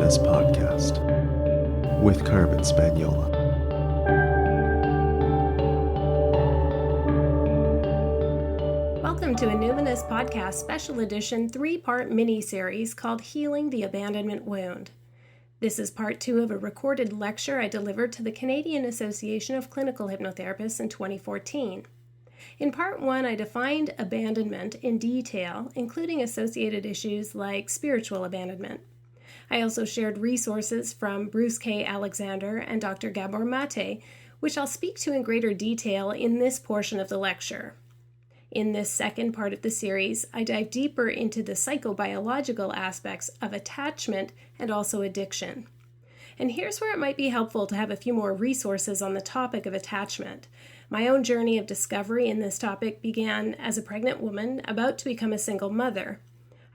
Numinous Podcast with Carmen Spagnola. Welcome to a Numinous Podcast special edition 3-part mini-series called Healing the Abandonment Wound. This is part 2 of a recorded lecture I delivered to the Canadian Association of Clinical Hypnotherapists in 2014. In part 1, I defined abandonment in detail, including associated issues like spiritual abandonment. I also shared resources from Bruce K. Alexander and Dr. Gabor Mate, which I'll speak to in greater detail in this portion of the lecture. In this second part of the series, I dive deeper into the psychobiological aspects of attachment and also addiction. And here's where it might be helpful to have a few more resources on the topic of attachment. My own journey of discovery in this topic began as a pregnant woman about to become a single mother.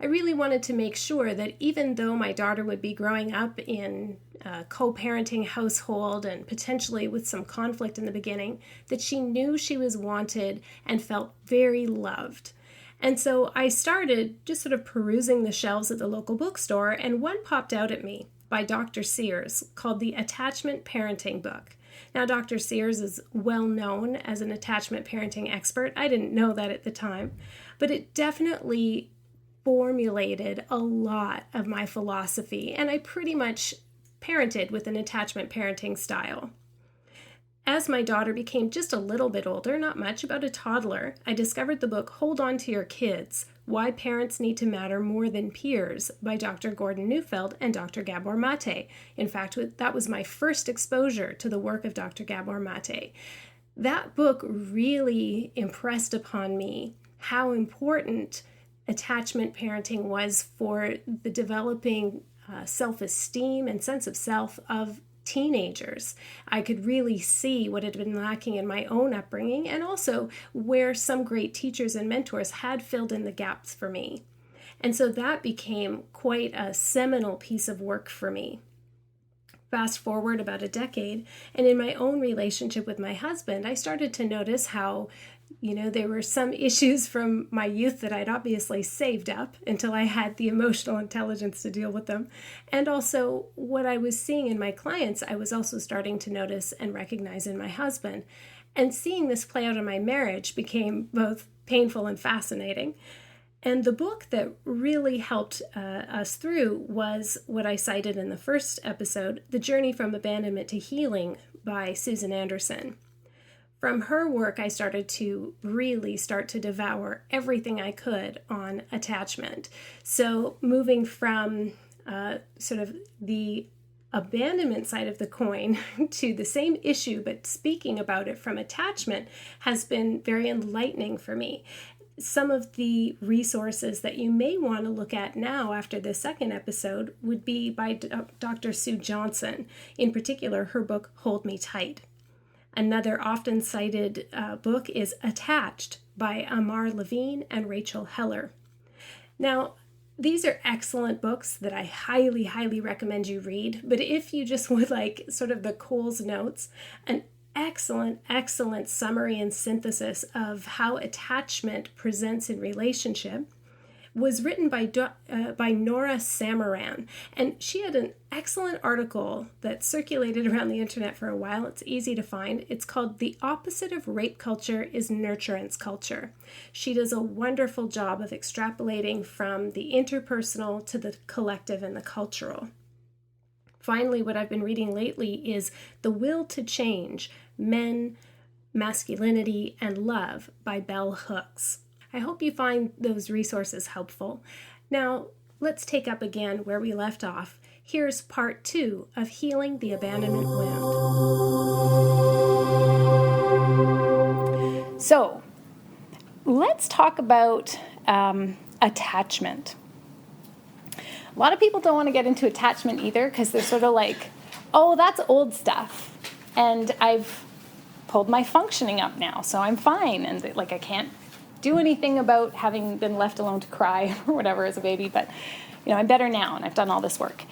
I really wanted to make sure that even though my daughter would be growing up in a co-parenting household and potentially with some conflict in the beginning, that she knew she was wanted and felt very loved. And so I started just sort of perusing the shelves at the local bookstore, and one popped out at me by Dr. Sears called the Attachment Parenting Book. Now, Dr. Sears is well known as an attachment parenting expert. I didn't know that at the time, but it definitely formulated a lot of my philosophy, and I pretty much parented with an attachment parenting style. As my daughter became just a little bit older, not much, about a toddler, I discovered the book Hold On to Your Kids, Why Parents Need to Matter More Than Peers by Dr. Gordon Neufeld and Dr. Gabor Mate. In fact, that was my first exposure to the work of Dr. Gabor Mate. That book really impressed upon me how important attachment parenting was for the developing self-esteem and sense of self of teenagers. I could really see what had been lacking in my own upbringing and also where some great teachers and mentors had filled in the gaps for me. And so that became quite a seminal piece of work for me. Fast forward about a decade, and in my own relationship with my husband, I started to notice how there were some issues from my youth that I'd obviously saved up until I had the emotional intelligence to deal with them. And also what I was seeing in my clients, I was also starting to notice and recognize in my husband. And seeing this play out in my marriage became both painful and fascinating. And the book that really helped us through was what I cited in the first episode, The Journey from Abandonment to Healing by Susan Anderson. From her work, I started to really start to devour everything I could on attachment. So moving from sort of the abandonment side of the coin to the same issue, but speaking about it from attachment has been very enlightening for me. Some of the resources that you may want to look at now after this second episode would be by Dr. Sue Johnson, in particular her book, Hold Me Tight. Another often cited book is Attached by Amar Levine and Rachel Heller. Now, these are excellent books that I highly, highly recommend you read, but if you just would like sort of the Coles Notes, an excellent summary and synthesis of how attachment presents in relationship was written by Nora Samaran, and she had an excellent article that circulated around the internet for a while. It's easy to find. It's called The Opposite of Rape Culture is Nurturance Culture. She does a wonderful job of extrapolating from the interpersonal to the collective and the cultural. Finally, what I've been reading lately is The Will to Change, Men, Masculinity, and Love by Bell Hooks. I hope you find those resources helpful. Now, let's take up again where we left off. Here's part 2 of Healing the Abandonment Wound. So, let's talk about attachment. A lot of people don't want to get into attachment either because they're sort of like, oh, that's old stuff. And I've pulled my functioning up now, so I'm fine. And I can't do anything about having been left alone to cry or whatever as a baby, but I'm better now and I've done all this work.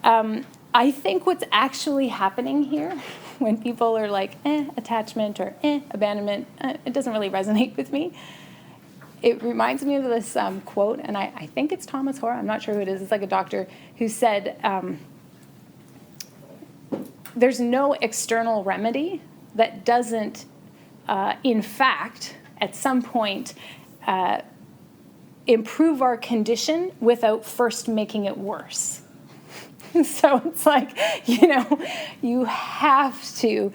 I think what's actually happening here when people are like, attachment or abandonment, it doesn't really resonate with me. It reminds me of this quote, and I think it's Thomas Hoare. I'm not sure who it is. It's like a doctor who said, there's no external remedy that doesn't, in fact, at some point, improve our condition without first making it worse. So it's like, you have to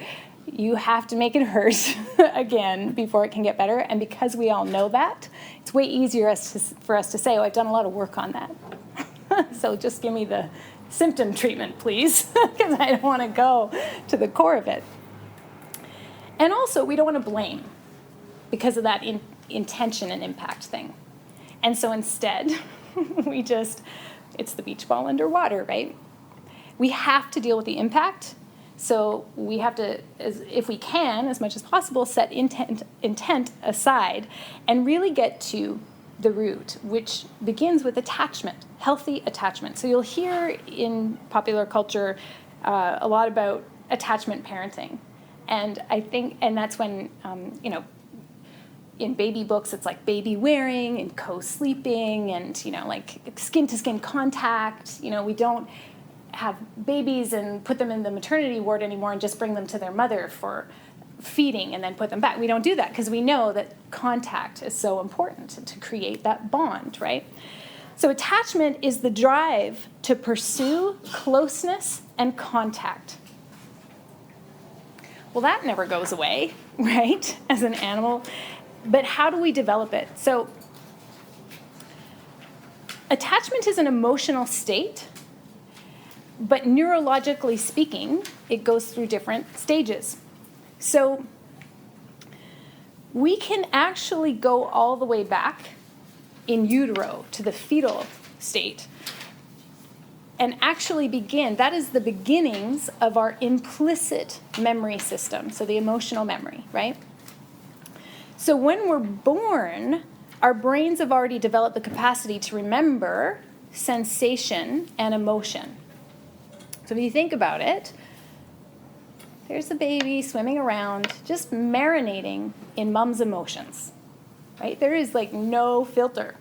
make it hurt again before it can get better. And because we all know that, it's way easier for us to say, I've done a lot of work on that. So just give me the symptom treatment, please, because I don't want to go to the core of it. And also, we don't want to blame because of that intention and impact thing. And so instead, it's the beach ball underwater, right? We have to deal with the impact. So we have to, if we can, as much as possible, set intent aside and really get to the root, which begins with attachment, healthy attachment. So you'll hear in popular culture a lot about attachment parenting. And I think, and that's when, in baby books, it's like baby wearing and co-sleeping and, like skin-to-skin contact. We don't have babies and put them in the maternity ward anymore and just bring them to their mother for feeding and then put them back. We don't do that because we know that contact is so important to create that bond, right? So attachment is the drive to pursue closeness and contact. Well, that never goes away, right, as an animal. But how do we develop it? So attachment is an emotional state, but neurologically speaking, it goes through different stages. So we can actually go all the way back in utero to the fetal state and actually begin. That is the beginnings of our implicit memory system, so the emotional memory, right? So when we're born, our brains have already developed the capacity to remember sensation and emotion. So if you think about it, there's a baby swimming around, just marinating in mom's emotions, right? There is like no filter.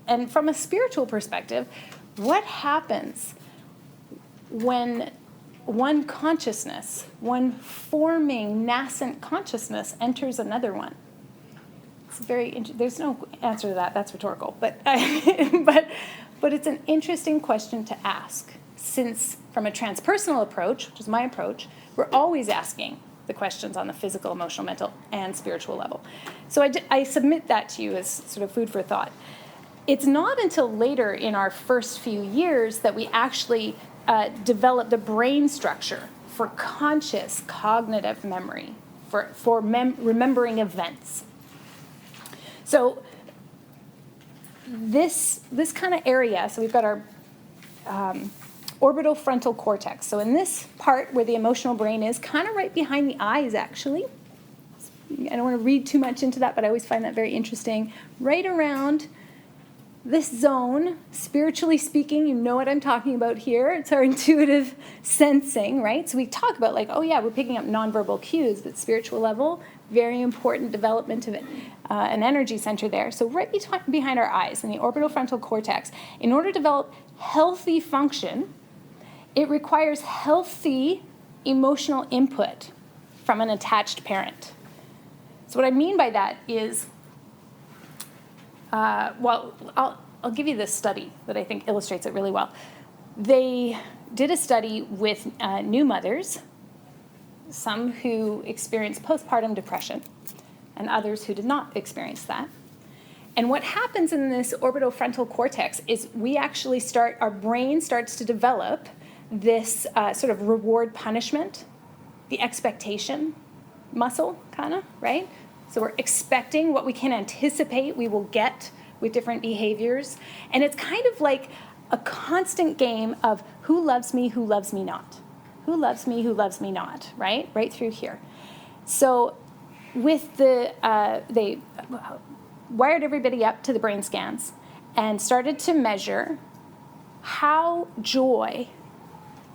And from a spiritual perspective, what happens when one consciousness, one forming nascent consciousness enters another one? It's there's no answer to that. That's rhetorical. But it's an interesting question to ask, since from a transpersonal approach, which is my approach, we're always asking the questions on the physical, emotional, mental, and spiritual level. So I submit that to you as sort of food for thought. It's not until later in our first few years that we actually develop the brain structure for conscious cognitive memory, for remembering events. So this kind of area, so we've got our orbital frontal cortex. So in this part where the emotional brain is, kind of right behind the eyes, actually. I don't want to read too much into that, but I always find that very interesting. Right around this zone, spiritually speaking, you know what I'm talking about here. It's our intuitive sensing, right? So we talk about like, oh yeah, we're picking up nonverbal cues, but spiritual level, very important development of it, an energy center there. So right behind our eyes in the orbital frontal cortex, in order to develop healthy function, it requires healthy emotional input from an attached parent. So what I mean by that is, I'll give you this study that I think illustrates it really well. They did a study with new mothers, some who experienced postpartum depression, and others who did not experience that. And what happens in this orbital frontal cortex is our brain starts to develop this sort of reward punishment, the expectation muscle, kind of, right? So we're expecting what we can anticipate we will get with different behaviors. And it's kind of like a constant game of who loves me not. Who loves me not, right? Right through here. So with they wired everybody up to the brain scans and started to measure how joy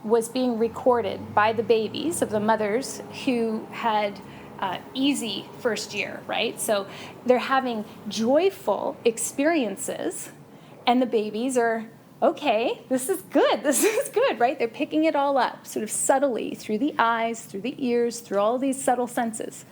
was being recorded by the babies of the mothers who had easy first year, right? So they're having joyful experiences, and the babies are okay, this is good, right? They're picking it all up sort of subtly through the eyes, through the ears, through all these subtle senses.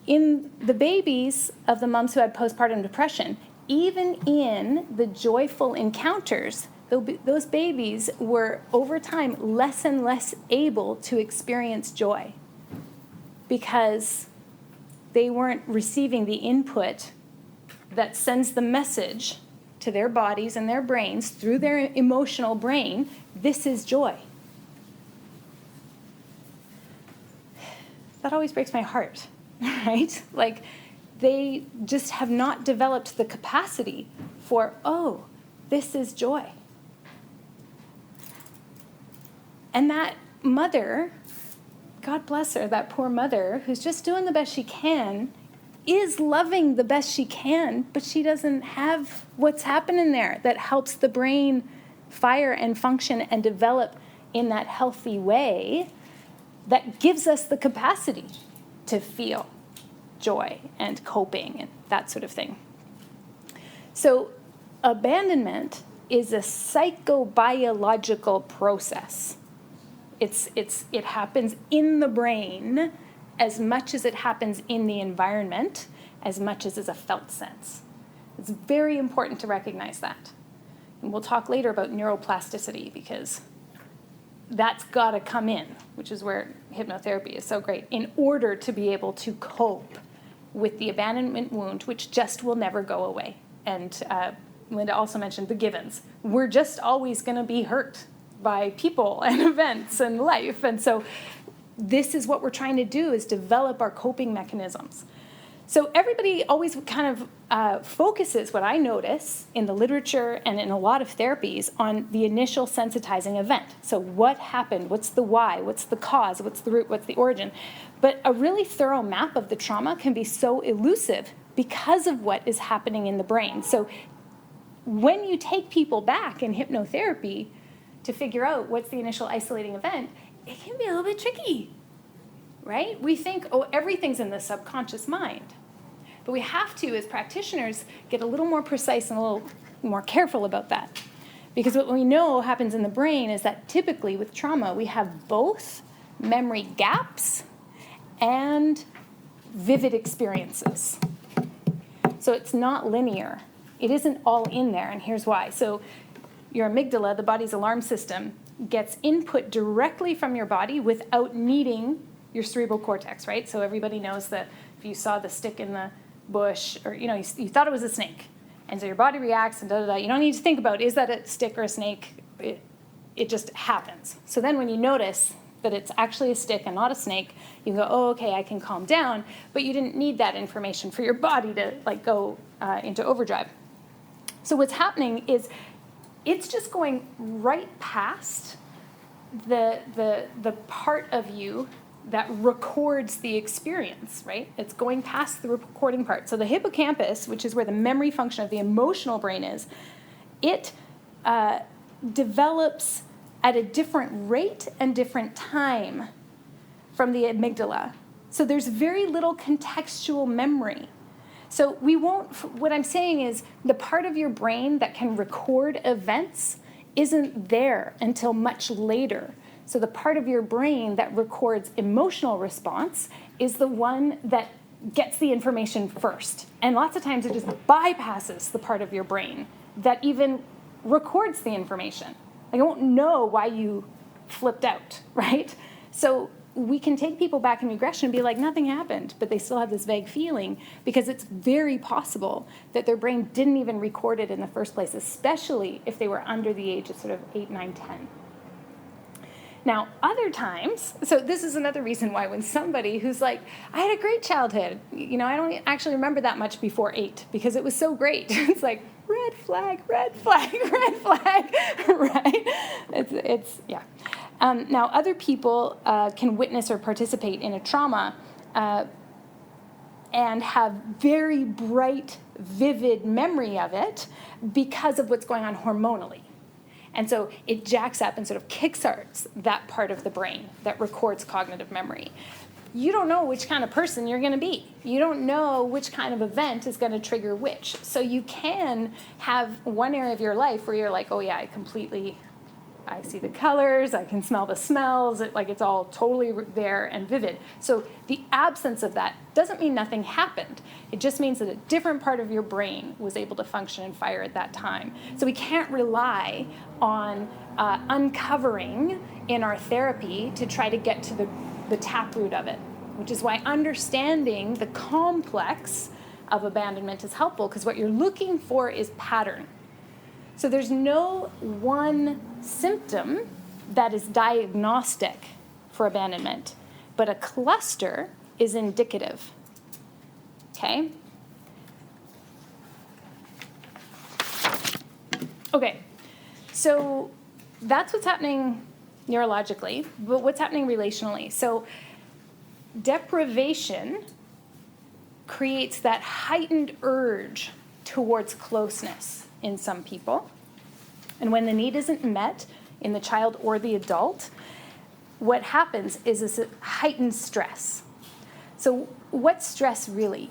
In the babies of the moms who had postpartum depression, even in the joyful encounters, those babies were over time less and less able to experience joy because they weren't receiving the input that sends the message to their bodies and their brains through their emotional brain, this is joy. That always breaks my heart, right? Like, they just have not developed the capacity for, oh, this is joy. And that mother, God bless her, that poor mother who's just doing the best she can, is loving the best she can, but she doesn't have what's happening there that helps the brain fire and function and develop in that healthy way that gives us the capacity to feel joy and coping and that sort of thing. So abandonment is a psychobiological process. It happens in the brain as much as it happens in the environment, as much as is a felt sense. It's very important to recognize that. And we'll talk later about neuroplasticity because that's got to come in, which is where hypnotherapy is so great, in order to be able to cope with the abandonment wound, which just will never go away. And Linda also mentioned the givens. We're just always going to be hurt by people and events and life. And so this is what we're trying to do, is develop our coping mechanisms. So everybody always kind of focuses, what I notice in the literature and in a lot of therapies, on the initial sensitizing event. So what happened? What's the why? What's the cause? What's the root? What's the origin? But a really thorough map of the trauma can be so elusive because of what is happening in the brain. So when you take people back in hypnotherapy to figure out what's the initial isolating event, it can be a little bit tricky, right? We think, oh, everything's in the subconscious mind. But we have to, as practitioners, get a little more precise and a little more careful about that. Because what we know happens in the brain is that typically with trauma, we have both memory gaps and vivid experiences. So it's not linear. It isn't all in there, and here's why. So your amygdala, the body's alarm system, gets input directly from your body without needing your cerebral cortex, right? So everybody knows that if you saw the stick in the bush, or you thought it was a snake, and so your body reacts and da-da-da. You don't need to think about, is that a stick or a snake? It just happens. So then when you notice that it's actually a stick and not a snake, you go, oh, okay, I can calm down. But you didn't need that information for your body to go into overdrive. So what's happening is it's just going right past the part of you that records the experience, right? It's going past the recording part. So the hippocampus, which is where the memory function of the emotional brain is, it develops at a different rate and different time from the amygdala. So there's very little contextual memory. So what I'm saying is the part of your brain that can record events isn't there until much later. So the part of your brain that records emotional response is the one that gets the information first. And lots of times it just bypasses the part of your brain that even records the information. Like, I won't know why you flipped out, right? So we can take people back in regression and be like, nothing happened, but they still have this vague feeling because it's very possible that their brain didn't even record it in the first place, especially if they were under the age of sort of 8, 9, 10. Now, other times, so this is another reason why when somebody who's like, I had a great childhood, I don't actually remember that much before 8 because it was so great. It's like, red flag, red flag, red flag, right? It's yeah. Now, other people can witness or participate in a trauma and have very bright, vivid memory of it because of what's going on hormonally. And so it jacks up and sort of kickstarts that part of the brain that records cognitive memory. you don't know which kind of person you're going to be. You don't know which kind of event is going to trigger which. So you can have one area of your life where you're like, oh yeah, I see the colors, I can smell the smells, it's all totally there and vivid. So the absence of that doesn't mean nothing happened. It just means that a different part of your brain was able to function and fire at that time. So we can't rely on uncovering in our therapy to try to get to the taproot of it, which is why understanding the complex of abandonment is helpful, because what you're looking for is pattern. So there's no one symptom that is diagnostic for abandonment, but a cluster is indicative. Okay? Okay, so that's what's happening neurologically, but what's happening relationally? So deprivation creates that heightened urge towards closeness in some people. And when the need isn't met in the child or the adult, what happens is this heightened stress. So what's stress really?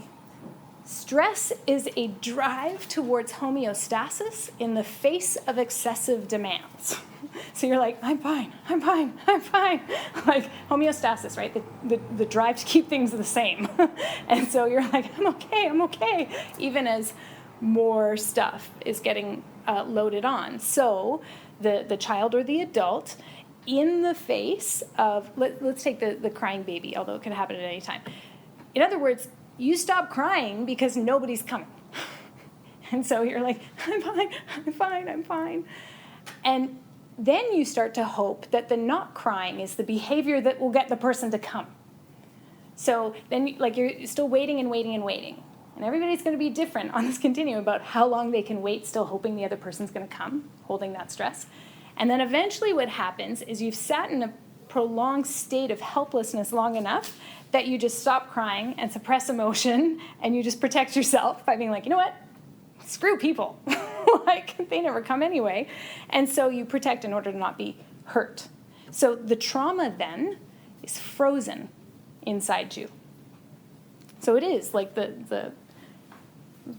Stress is a drive towards homeostasis in the face of excessive demands. So you're like, I'm fine. Like homeostasis, right? The drive to keep things the same. And so you're like, I'm okay, even as more stuff is getting loaded on. So the child or the adult, in the face of, let's take the crying baby, although it could happen at any time. In other words, you stop crying because nobody's coming. And so you're like, I'm fine. And then you start to hope that the not crying is the behavior that will get the person to come. So then you're still waiting. And everybody's going to be different on this continuum about how long they can wait, still hoping the other person's going to come, holding that stress. And then eventually what happens is you've sat in a prolonged state of helplessness long enough that you just stop crying and suppress emotion, and you just protect yourself by being like, you know what? Screw people. They never come anyway. And so you protect in order to not be hurt. So the trauma then is frozen inside you. So it is like the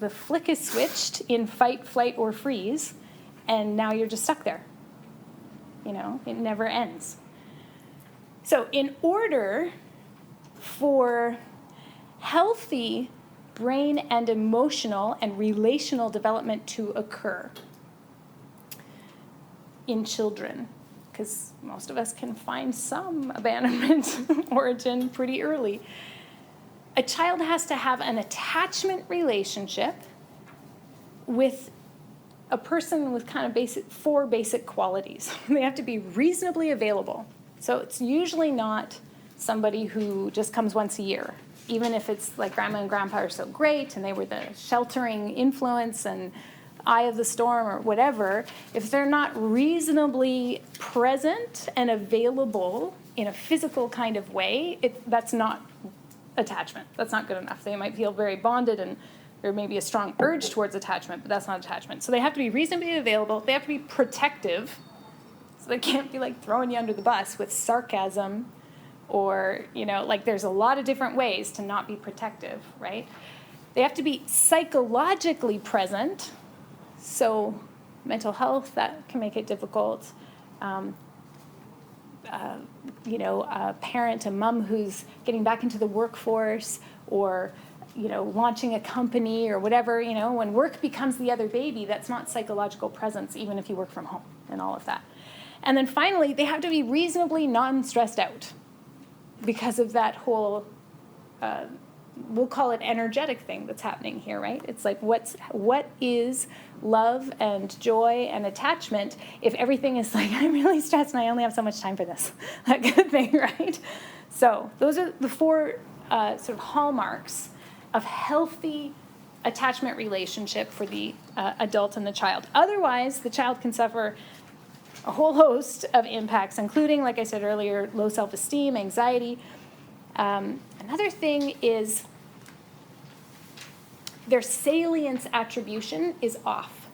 flick is switched in fight, flight, or freeze, and now you're just stuck there. It never ends. So in order for healthy brain and emotional and relational development to occur in children, because most of us can find some abandonment origin pretty early, a child has to have an attachment relationship with a person with kind of four basic qualities. They have to be reasonably available. So it's usually not somebody who just comes once a year, even if it's like grandma and grandpa are so great and they were the sheltering influence and eye of the storm or whatever. If they're not reasonably present and available in a physical kind of way, that's not attachment. That's not good enough. They might feel very bonded and there may be a strong urge towards attachment, but that's not attachment. So they have to be reasonably available. They have to be protective. So they can't be throwing you under the bus with sarcasm or, there's a lot of different ways to not be protective, right? They have to be psychologically present. So mental health, that can make it difficult. A parent, a mom who's getting back into the workforce or, launching a company or whatever, when work becomes the other baby, that's not psychological presence, even if you work from home and all of that. And then finally, they have to be reasonably non-stressed out because of that whole, we'll call it energetic thing that's happening here, right? It's like what is love and joy and attachment if everything is like, I'm really stressed and I only have so much time for this, that kind of thing, right? So those are the four sort of hallmarks of healthy attachment relationship for the adult and the child. Otherwise, the child can suffer a whole host of impacts, including, like I said earlier, low self-esteem, anxiety. Another thing is their salience attribution is off.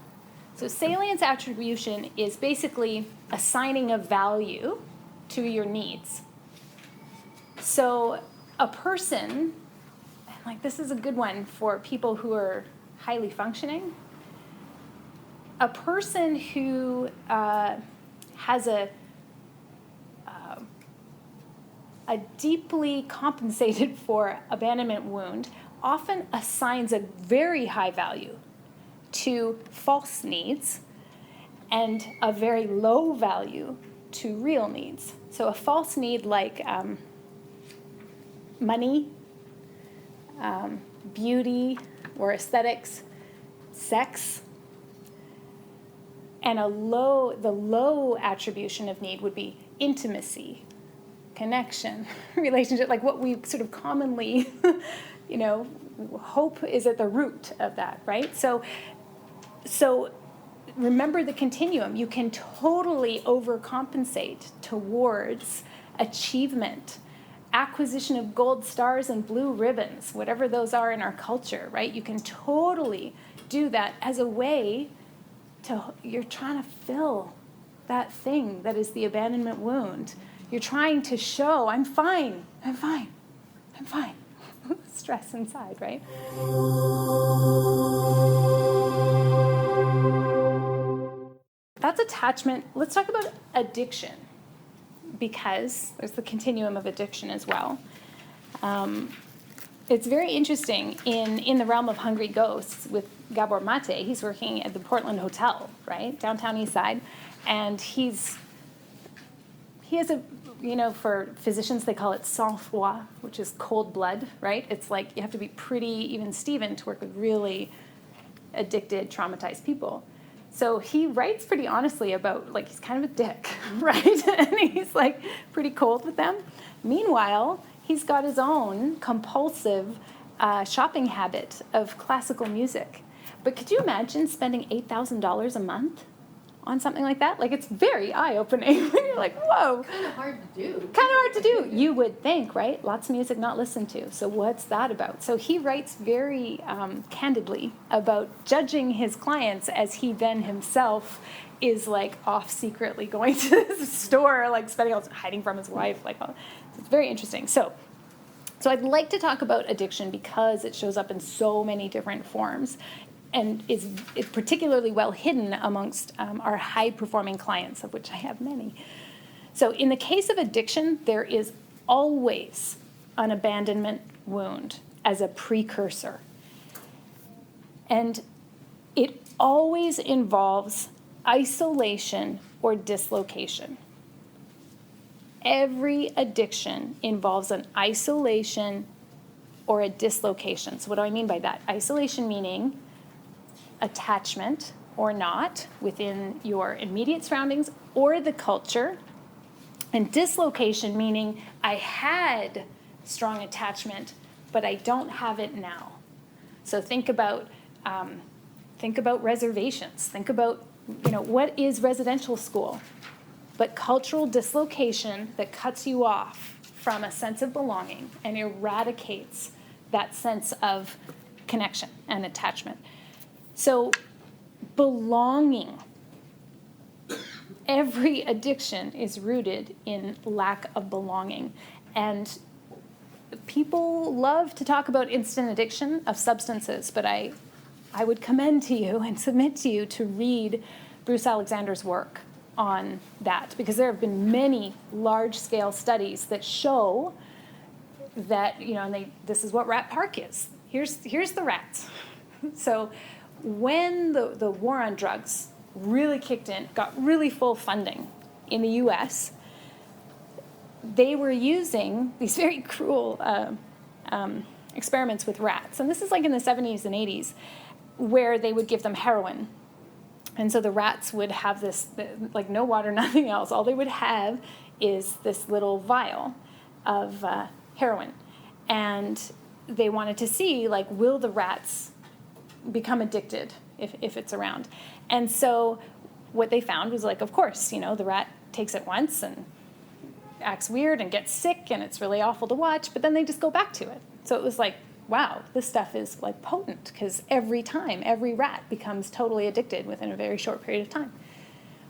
So salience attribution is basically assigning a value to your needs. So a person, like this is a good one for people who are highly functioning, a person who has a deeply compensated for abandonment wound often assigns a very high value to false needs and a very low value to real needs. So a false need like money, beauty or aesthetics, sex, and the low attribution of need would be intimacy, connection, relationship, like what we sort of commonly, hope is at the root of that, right? So remember the continuum. You can totally overcompensate towards achievement, acquisition of gold stars and blue ribbons, whatever those are in our culture, right? You can totally do that as a way you're trying to fill that thing that is the abandonment wound. You're trying to show, I'm fine. Stress inside, right? That's attachment. Let's talk about addiction, because there's the continuum of addiction as well. It's very interesting in the realm of Hungry Ghosts with Gabor Mate. He's working at the Portland Hotel, right, downtown East Side, and he has a, for physicians they call it sang-froid, which is cold blood, right? It's like you have to be pretty even Steven to work with really addicted, traumatized people. So he writes pretty honestly about, like, he's kind of a dick, right? And he's like pretty cold with them. Meanwhile, he's got his own compulsive shopping habit of classical music. But could you imagine spending $8,000 a month on something like that? Like, it's very eye-opening. You're like, whoa. Kind of hard to do. You would think, right? Lots of music not listened to. So what's that about? So he writes very candidly about judging his clients as he then himself is like off secretly going to this store, like spending all hiding from his wife. Like, it's very interesting. So I'd like to talk about addiction because it shows up in so many different forms and is particularly well hidden amongst our high-performing clients, of which I have many. So in the case of addiction, there is always an abandonment wound as a precursor. And it always involves isolation or dislocation. Every addiction involves an isolation or a dislocation. So what do I mean by that? Isolation meaning attachment or not within your immediate surroundings or the culture. And dislocation meaning I had strong attachment, but I don't have it now. So think about reservations. Think about, what is residential school? But cultural dislocation that cuts you off from a sense of belonging and eradicates that sense of connection and attachment. So belonging, every addiction is rooted in lack of belonging. And people love to talk about instant addiction of substances, but I would commend to you and submit to you to read Bruce Alexander's work on that, because there have been many large-scale studies that show that, this is what Rat Park is. Here's the rats. So when the war on drugs really kicked in, got really full funding in the U.S., they were using these very cruel experiments with rats. And this is like in the 70s and 80s, where they would give them heroin. And so the rats would have this, like no water, nothing else. All they would have is this little vial of heroin. And they wanted to see, like, will the rats become addicted if it's around? And so what they found was, like, of course, the rat takes it once and acts weird and gets sick and it's really awful to watch, but then they just go back to it. So it was like, wow, this stuff is like potent, because every time, every rat becomes totally addicted within a very short period of time.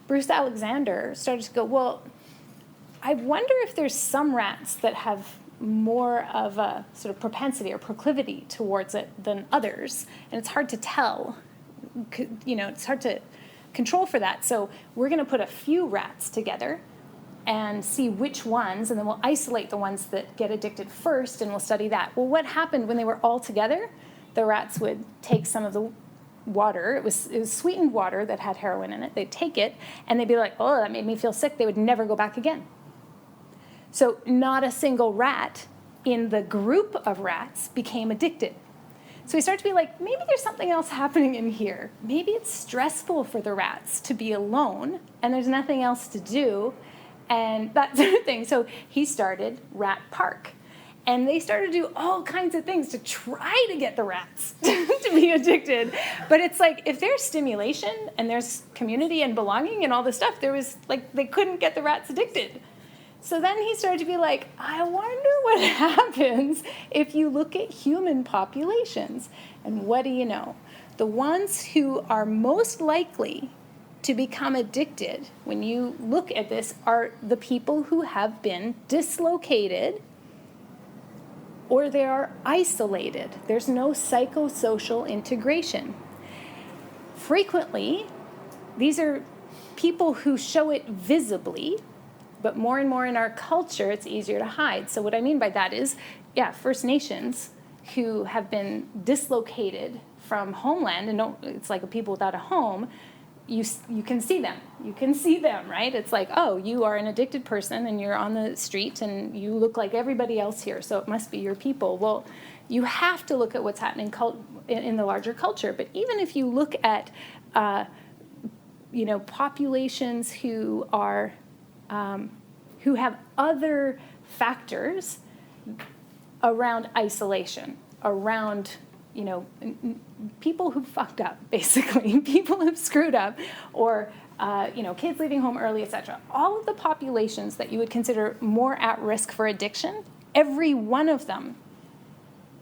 Bruce Alexander started to go, well, I wonder if there's some rats that have more of a sort of propensity or proclivity towards it than others, and it's hard to tell. It's hard to control for that. So we're going to put a few rats together and see which ones, and then we'll isolate the ones that get addicted first, and we'll study that. Well, what happened when they were all together? The rats would take some of the water. It was sweetened water that had heroin in it. They'd take it, and they'd be like, oh, that made me feel sick. They would never go back again. So not a single rat in the group of rats became addicted. So we start to be like, maybe there's something else happening in here. Maybe it's stressful for the rats to be alone, and there's nothing else to do, and that sort of thing. So he started Rat Park. And they started to do all kinds of things to try to get the rats to be addicted. But it's like, if there's stimulation and there's community and belonging and all this stuff, they couldn't get the rats addicted. So then he started to be like, I wonder what happens if you look at human populations. And what do you know? The ones who are most likely to become addicted, when you look at this, are the people who have been dislocated or they are isolated. There's no psychosocial integration. Frequently, these are people who show it visibly, but more and more in our culture, it's easier to hide. So what I mean by that is, First Nations who have been dislocated from homeland, and it's like a people without a home, you can see them. You can see them, right? It's like, oh, you are an addicted person and you're on the street and you look like everybody else here, so it must be your people. Well, you have to look at what's happening in the larger culture. But even if you look at, populations who are who have other factors around isolation, around people who fucked up, basically, people who've screwed up, or kids leaving home early, etc. All of the populations that you would consider more at risk for addiction, every one of them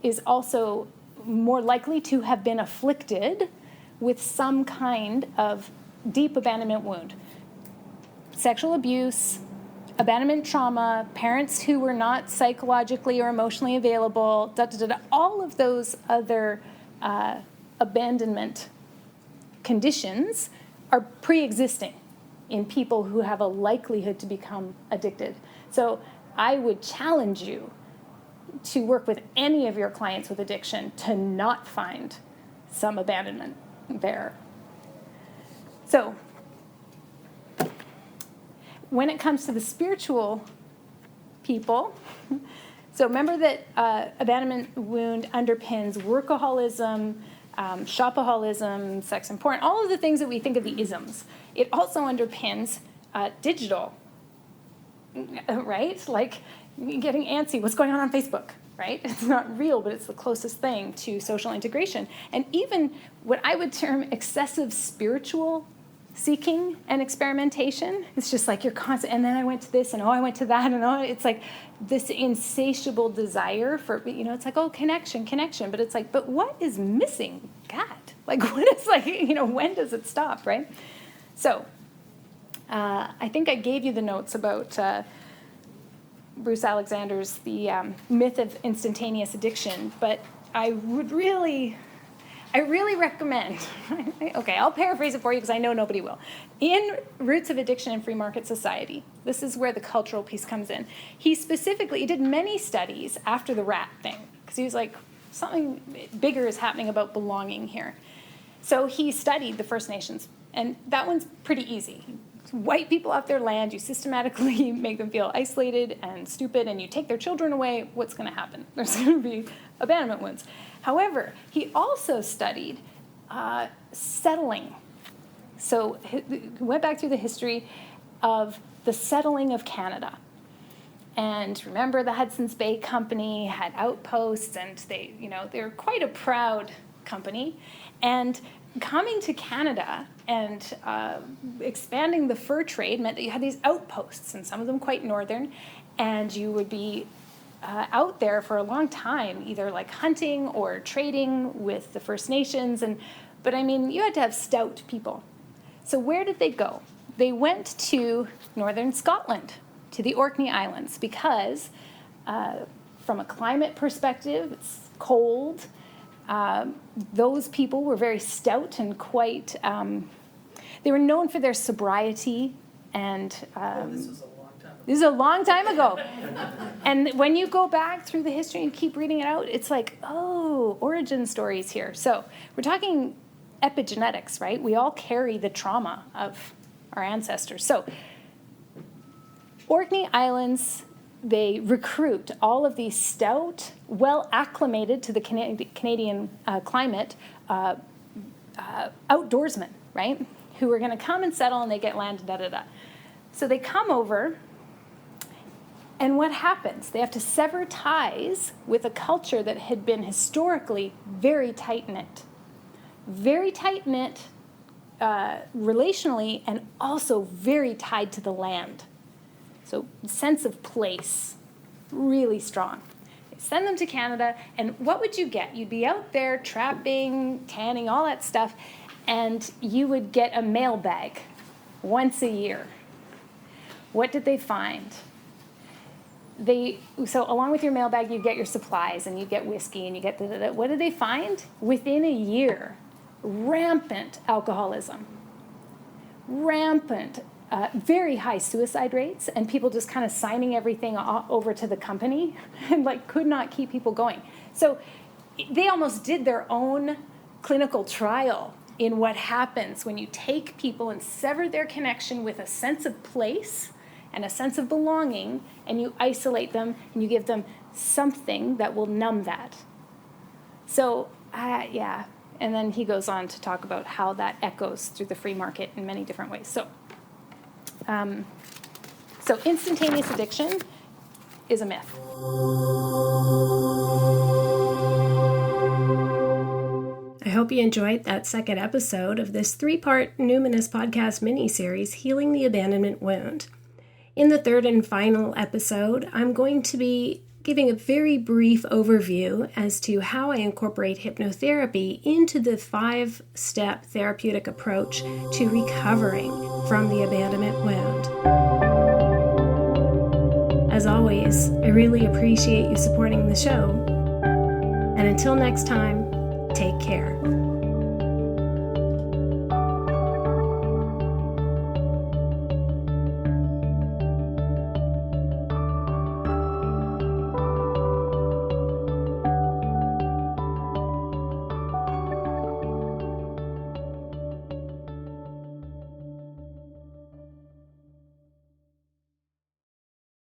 is also more likely to have been afflicted with some kind of deep abandonment wound. Sexual abuse, abandonment trauma, parents who were not psychologically or emotionally available, all of those other abandonment conditions are pre-existing in people who have a likelihood to become addicted. So I would challenge you to work with any of your clients with addiction to not find some abandonment there. So when it comes to the spiritual people, so remember that abandonment wound underpins workaholism, shopaholism, sex and porn, all of the things that we think of the isms. It also underpins digital, right? Like getting antsy, what's going on Facebook, right? It's not real, but it's the closest thing to social integration. And even what I would term excessive spiritual seeking and experimentation. It's just like you're constant, and then I went to this, and I went to that, and it's like this insatiable desire for, it's like, connection, but it's like, but what is missing? God, like what is when does it stop, right? So I think I gave you the notes about Bruce Alexander's The Myth of Instantaneous Addiction, but I really recommend, okay, I'll paraphrase it for you because I know nobody will. In Roots of Addiction and Free Market Society, this is where the cultural piece comes in. He did many studies after the rat thing because he was like, something bigger is happening about belonging here. So he studied the First Nations, and that one's pretty easy. White people off their land, you systematically make them feel isolated and stupid, and you take their children away, what's going to happen? There's going to be abandonment wounds. However, he also studied settling. So he went back through the history of the settling of Canada. And remember, the Hudson's Bay Company had outposts, and they're quite a proud company. And coming to Canada and expanding the fur trade meant that you had these outposts, and some of them quite northern, and you would be out there for a long time, either like hunting or trading with the First Nations. But you had to have stout people. So where did they go? They went to northern Scotland, to the Orkney Islands, because from a climate perspective, it's cold. Those people were very stout and quite, they were known for their sobriety. And this is a long time ago. And when you go back through the history and keep reading it out, it's like, oh, origin stories here. So we're talking epigenetics, right? We all carry the trauma of our ancestors. So Orkney Islands, they recruit all of these stout, well acclimated to the Canadian climate outdoorsmen, right? Who are going to come and settle, and they get land, da-da-da. So they come over, and what happens? They have to sever ties with a culture that had been historically very tight-knit. Very tight-knit relationally, and also very tied to the land. So sense of place, really strong. They send them to Canada, and what would you get? You'd be out there trapping, tanning, all that stuff, and you would get a mailbag once a year. What did they find? So along with your mailbag, you get your supplies, and you get whiskey, and you get da-da-da. What did they find? Within a year, rampant alcoholism, rampant, very high suicide rates, and people just kind of signing everything over to the company and like could not keep people going. So they almost did their own clinical trial in what happens when you take people and sever their connection with a sense of place and a sense of belonging, and you isolate them and you give them something that will numb that. So, yeah. And then he goes on to talk about how that echoes through the free market in many different ways. So instantaneous addiction is a myth. I hope you enjoyed that second episode of this 3-part Numinous podcast mini-series, Healing the Abandonment Wound. In the third and final episode, I'm going to be giving a very brief overview as to how I incorporate hypnotherapy into the 5-step therapeutic approach to recovering from the abandonment wound. As always, I really appreciate you supporting the show. And until next time, take care.